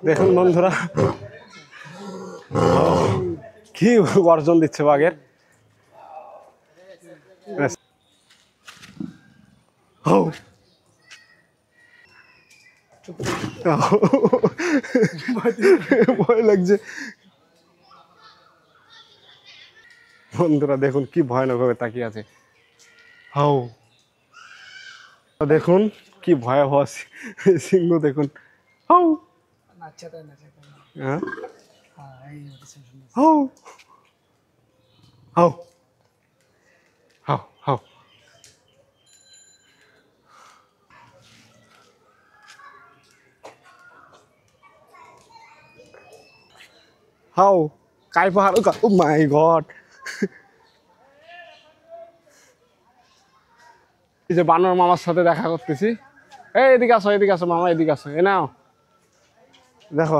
দেখুন বন্ধুরা কি গর্জন দিচ্ছে বাঘের। ভয় লাগছে বন্ধুরা, দেখুন কি ভয়ানক ভাবে তাকিয়ে আছে। হাউ, দেখুন কি ভয়াবহ সিংহ, দেখুন। হাউ হ্যাঁ, হাউ হাউ হাউ হাউ। হাউ কাই পাহাড়, ও মাই গড। এই যে বানর মামার সাথে দেখা করতেছি। এই এদিকে আসো, এদিকে আসো মামা, এদিকে আসো। এ নাও, দেখো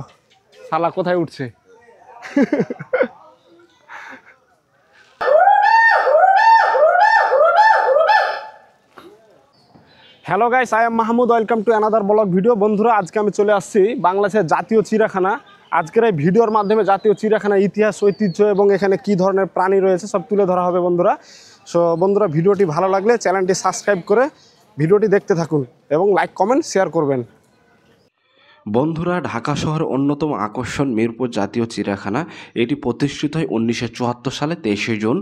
শালা কোথায় উঠছে। Hello guys, I am Mahmud, welcome to another blog video. বন্ধুরা, আজকে আমি চলে আসছি বাংলাদেশের জাতীয় চিড়িয়াখানা। আজকের এই ভিডিওর মাধ্যমে জাতীয় চিড়িয়াখানার ইতিহাস, ঐতিহ্য এবং এখানে কি ধরনের প্রাণী রয়েছে সব তুলে ধরা হবে বন্ধুরা। সো বন্ধুরা, ভিডিওটি ভালো লাগলে চ্যানেলটি সাবস্ক্রাইব করে ভিডিওটি দেখতে থাকুন এবং লাইক কমেন্ট শেয়ার করবেন। বন্ধুরা, ঢাকা শহর অন্যতম আকর্ষণ মিরপুর জাতীয় চিড়িয়াখানা। এটি প্রতিষ্ঠিত হয় 1974 সালে 23শে জুন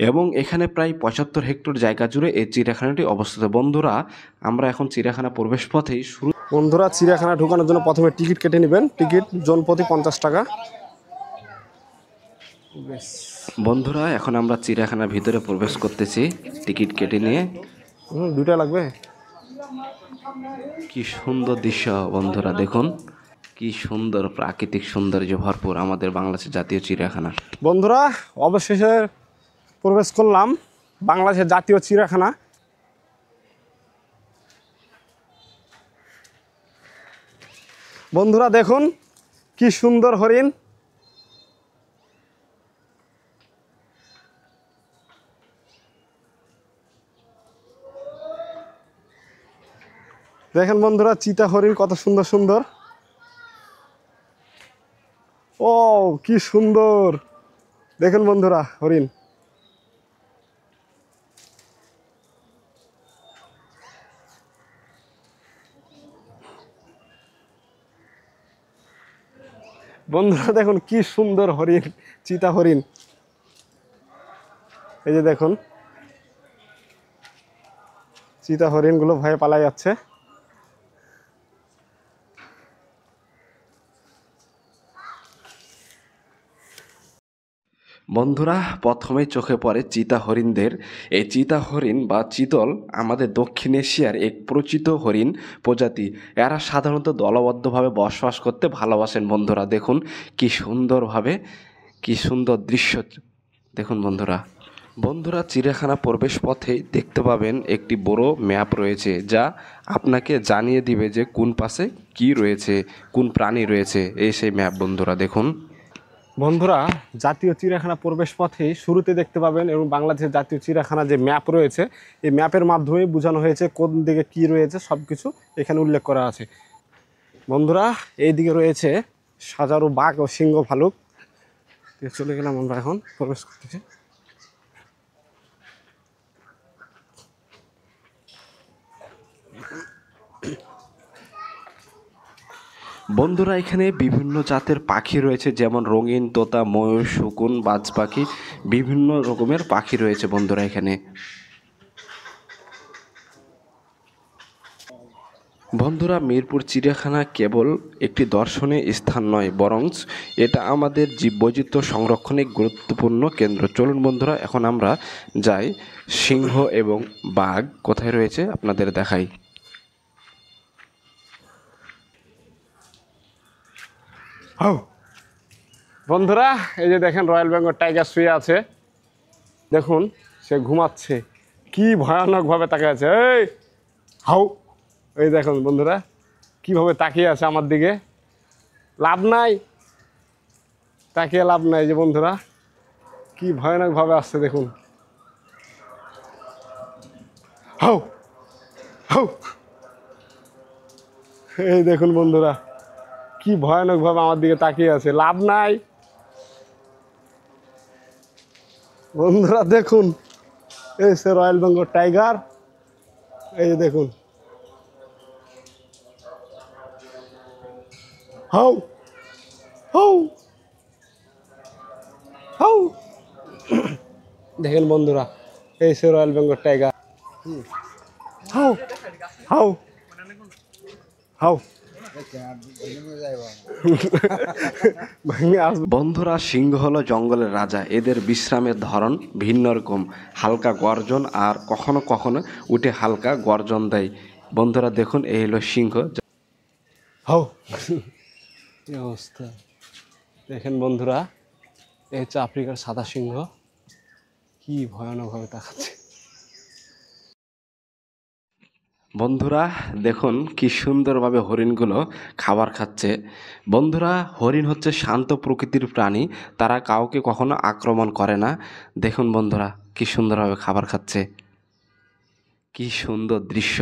এবং এখানে প্রায় 75 হেক্টর জায়গা জুড়ে এই চিড়িয়াখানাটি অবস্থিত। বন্ধুরা, আমরা এখন চিড়িয়াখানা প্রবেশ পথেই বন্ধুরা, চিড়িয়াখানা ঢোকানোর জন্য প্রথমে টিকিট কেটে নেবেন। টিকিট জন প্রতি 50 টাকা। বন্ধুরা, এখন আমরা চিড়িয়াখানার ভিতরে প্রবেশ করতেছি টিকিট কেটে নিয়ে। দুটা লাগবে। কি সুন্দর দৃশ্য বন্ধুরা, দেখুন কি সুন্দর প্রাকৃতিক সৌন্দর্য ভরপুর আমাদের বাংলাদেশের জাতীয় চিড়িয়াখানা। বন্ধুরা, অবশেষে প্রবেশ করলাম বাংলাদেশের জাতীয় চিড়িয়াখানা। বন্ধুরা দেখুন কি সুন্দর হরিণ। দেখেন বন্ধুরা, চিতা হরিণ কত সুন্দর সুন্দর। ও কি সুন্দর, দেখুন বন্ধুরা হরিণ। বন্ধুরা দেখুন কি সুন্দর হরিণ, চিতা হরিণ। এই যে দেখুন চিতা হরিণগুলো ভয়ে পালাই যাচ্ছে। বন্ধুরা, প্রথমেই চোখে পড়ে চিতা হরিণদের। এই চিতা হরিণ বা চিতল আমাদের দক্ষিণ এশিয়ার এক পরিচিত হরিণ প্রজাতি। এরা সাধারণত দলবদ্ধভাবে বসবাস করতে ভালোবাসেন। বন্ধুরা দেখুন কি সুন্দরভাবে, কি সুন্দর দৃশ্য দেখুন বন্ধুরা। বন্ধুরা, চিড়িয়াখানা প্রবেশ পথেই দেখতে পাবেন একটি বড় ম্যাপ রয়েছে, যা আপনাকে জানিয়ে দিবে যে কোন পাশে কি রয়েছে, কোন প্রাণী রয়েছে। এই সেই ম্যাপ বন্ধুরা দেখুন। বন্ধুরা, জাতীয় চিড়িয়াখানা প্রবেশ পথে শুরুতে দেখতে পাবেন এবং বাংলাদেশের জাতীয় চিড়িয়াখানা যে ম্যাপ রয়েছে, এই ম্যাপের মাধ্যমে বোঝানো হয়েছে কোন দিকে কি রয়েছে, সব কিছু এখানে উল্লেখ করা আছে। বন্ধুরা, এই দিকে রয়েছে হাজারো বাঘ ও সিংহ ভালুক। চলে গেলাম আমরা এখন প্রবেশ করতেছি। বন্ধুরা, এখানে বিভিন্ন জাতের পাখি রয়েছে, যেমন রঙিন তোতা, ময়ূর, শকুন, বাজ পাখি, বিভিন্ন রকমের পাখি রয়েছে বন্ধুরা এখানে। বন্ধুরা, মিরপুর চিড়িয়াখানা কেবল একটি দর্শনীয় স্থান নয়, বরং এটা আমাদের জীববৈচিত্র্য সংরক্ষণে গুরুত্বপূর্ণ কেন্দ্র। চলুন বন্ধুরা, এখন আমরা যাই সিংহ এবং বাঘ কোথায় রয়েছে আপনাদের দেখাই। বন্ধুরা, এই যে দেখেন রয়্যাল বেঙ্গল টাইগার শুয়ে আছে। দেখুন সে ঘুমাচ্ছে, কি ভয়ানকভাবে তাকিয়ে আছে। এই হাউ, এই দেখুন বন্ধুরা কিভাবে তাকিয়ে আছে আমার দিকে। লাভ নাই, তাকিয়ে লাভ নাই। যে বন্ধুরা কি ভয়ানকভাবে আসছে দেখুন। হাউ হাউ এই দেখুন বন্ধুরা, কি ভয়ানক ভাবে আমার দিকে তাকিয়ে আছে, লাভ নাই। বন্ধুরা দেখুন, এই সে রয়্যাল বেঙ্গল টাইগার, এই যে দেখুন। হাউ হাউ হাউ, দেখেন বন্ধুরা, এই সে রয়্যাল বেঙ্গল টাইগার। হাউ হাউ হাউ, বন্ধুরা সিংহ হলো জঙ্গলের রাজা, এদের বিশ্রামের ধরন ভিন্ন রকম, হালকা গর্জন আর কখনো কখনো উঠে হালকা গর্জন দেয়। বন্ধুরা দেখুন, এই হলো সিংহ। হাউ, এই অবস্থা দেখেন বন্ধুরা, এই হচ্ছে আফ্রিকার সাদা সিংহ, কি ভয়ানকভাবে তাকাচ্ছে। বন্ধুরা দেখুন কি সুন্দরভাবে হরিণগুলো খাবার খাচ্ছে। বন্ধুরা হরিণ হচ্ছে শান্ত প্রকৃতির প্রাণী, তারা কাউকে কখনো আক্রমণ করে না। দেখুন বন্ধুরা কি সুন্দরভাবে খাবার খাচ্ছে, কি সুন্দর দৃশ্য।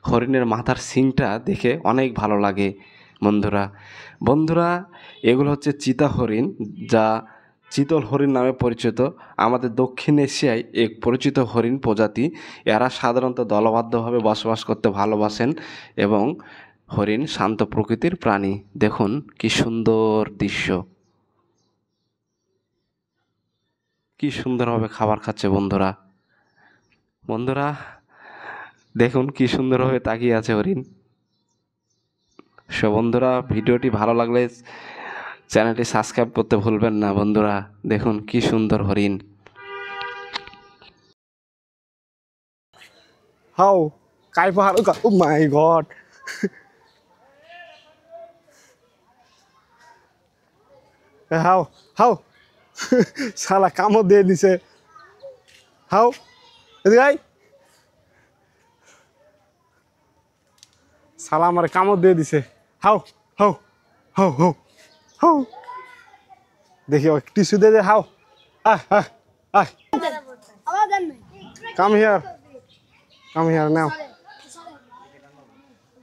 হরিণের মাথার শিংটা দেখে অনেক ভালো লাগে বন্ধুরা। বন্ধুরা এগুলো হচ্ছে চিতা হরিণ, যা চিতল হরিণ নামে পরিচিত। আমাদের দক্ষিণ এশিয়ায় এক পরিচিত হরিণ প্রজাতি। এরা সাধারণত দলবদ্ধভাবে বসবাস করতে ভালোবাসেন এবং হরিণ শান্ত প্রকৃতির প্রাণী। দেখুন কি সুন্দর দৃশ্য, কি সুন্দরভাবে খাবার খাচ্ছে বন্ধুরা। বন্ধুরা দেখুন কি সুন্দরভাবে তাকিয়ে আছে হরিণ। সো বন্ধুরা ভিডিওটি ভালো লাগলে চ্যানেলটি সাবস্ক্রাইব করতে ভুলবেন না বন্ধুরা। দেখুন কি সুন্দর হরিণ। হাউ, কাই পাহাড়, oh my god, how how, শালা কামড় দিয়ে দিছে। হাউ, এদিকে আয়, শালা আমার কামড় দিয়ে দিছে। হাউ হাউ হাউ হাউ হাউ, দেখি টিস্যু দিয়ে দে। হাউ, আহ আহ আহ, come here, come here now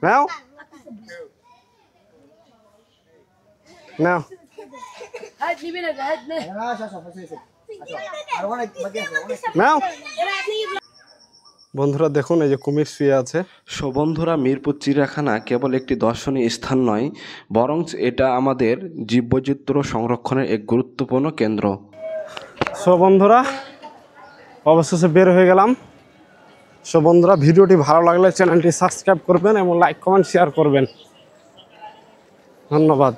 now now. Now বন্ধুরা দেখুন, এই যে কুমির শুয়ে আছে। সো বন্ধুরা মিরপুর চিড়িয়াখানা কেবল একটি দর্শনীয় স্থান নয়, বরং এটা আমাদের জীববৈচিত্র্য সংরক্ষণের এক গুরুত্বপূর্ণ কেন্দ্র। সো বন্ধুরা অবশেষে বের হয়ে গেলাম। সো বন্ধুরা ভিডিওটি ভালো লাগলে চ্যানেলটি সাবস্ক্রাইব করবেন এবং লাইক কমেন্ট শেয়ার করবেন। ধন্যবাদ।